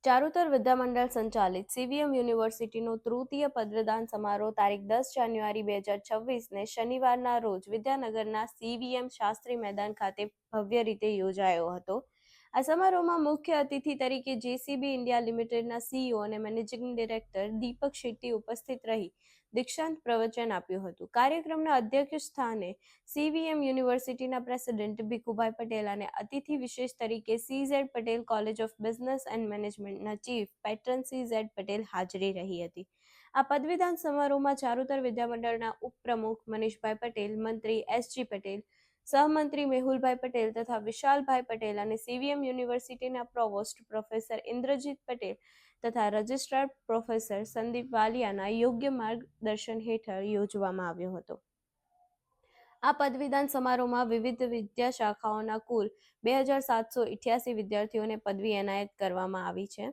ચારુતર વિદ્યામંડળ સંચાલિત સીવીએમ યુનિવર્સિટીનો તૃતીય પદવીદાન સમારોહ તારીખ 10 જાન્યુઆરી 2026ને શનિવારના રોજ વિદ્યાનગરના સીવીએમ શાસ્ત્રી મેદાન ખાતે ભવ્ય રીતે યોજાયો હતો. આ સમારોહમાં મુખ્ય અતિથિ તરીકે જેસીબી ઇન્ડિયા લિમિટેડના સીઈઓ અને મેનેજિંગ ડિરેક્ટર દીપક શેટ્ટી ઉપસ્થિત રહી દીક્ષાંત પ્રવચન આપ્યું હતું. કાર્યક્રમના અધ્યક્ષ સ્થાને સીવીએમ યુનિવર્સિટીના પ્રેસિડેન્ટ ભીખુભાઈ પટેલ અને અતિથિ વિશેષ તરીકે CZ Patel college of business and મેનેજમેન્ટના ચીફ પેટ્રન સીઝેડ પટેલ હાજરી રહી હતી. આ પદવીદાન સમારોહમાં ચારુતર વિદ્યામંડળના ઉપપ્રમુખ મનીષભાઈ પટેલ, મંત્રી એસજી પટેલ, સહમંત્રી મેહુલભાઈ પટેલ તથા વિશાલભાઈ પટેલ અને સીવીએમ યુનિવર્સિટીના પ્રોવોસ્ટ પ્રોફેસર ઇન્દ્રજીત પટેલ તથા રજિસ્ટ્રાર પ્રોફેસર સંદીપ વાલિયાના યોગ્ય માર્ગદર્શન હેઠળ યોજવામાં આવ્યો હતો. આ પદવીદાન સમારોહમાં વિવિધ વિદ્યા શાખાઓના કુલ 2788 વિદ્યાર્થીઓને પદવી એનાયત કરવામાં આવી છે,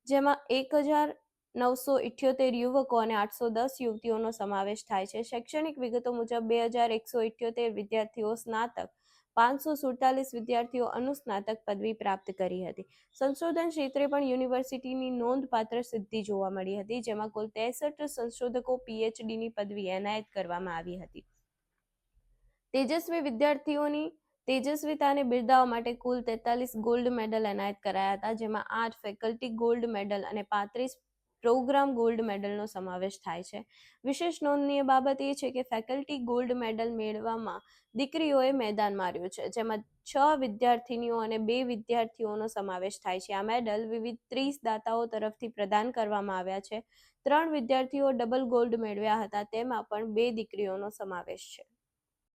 જેમાં 1978 યુવકો અને 810 યુવતીઓનો સમાવેશ થાય છે. શૈક્ષણિક વિગતો મુજબ 2178 વિદ્યાર્થીઓ સ્નાતક, 547 વિદ્યાર્થીઓ અનુસ્નાતક પદવી પ્રાપ્ત કરી હતી. સંશોધન ક્ષેત્રે પણ યુનિવર્સિટીની નોંધપાત્ર સિદ્ધિ જોવા મળી હતી, જેમાં કુલ 63 સંશોધકો પીએચડીની પદવી એનાયત કરવામાં આવી હતી. તેજસ્વી વિદ્યાર્થીઓની તેજસ્વીતાને બિરદાવવા માટે કુલ 43 ગોલ્ડ મેડલ એનાયત કરાયા હતા, જેમાં 8 ફેકલ્ટી ગોલ્ડ મેડલ અને 35 પ્રોગ્રામ ગોલ્ડ મેડલનો સમાવેશ થાય છે. વિશેષ નોંધનીય બાબત એ છે કે ફેકલ્ટી ગોલ્ડ મેડલ મેળવવામાં દીકરીઓએ મેદાન માર્યું છે, જેમાં 6 વિદ્યાર્થીનીઓ અને 2 વિદ્યાર્થીઓનો સમાવેશ થાય છે. આ મેડલ વિવિધ 30 દાતાઓ તરફથી પ્રદાન કરવામાં આવ્યા છે. 3 વિદ્યાર્થીઓ ડબલ ગોલ્ડ મેળવ્યા હતા, તેમાં પણ 2 દીકરીઓનો સમાવેશ છે.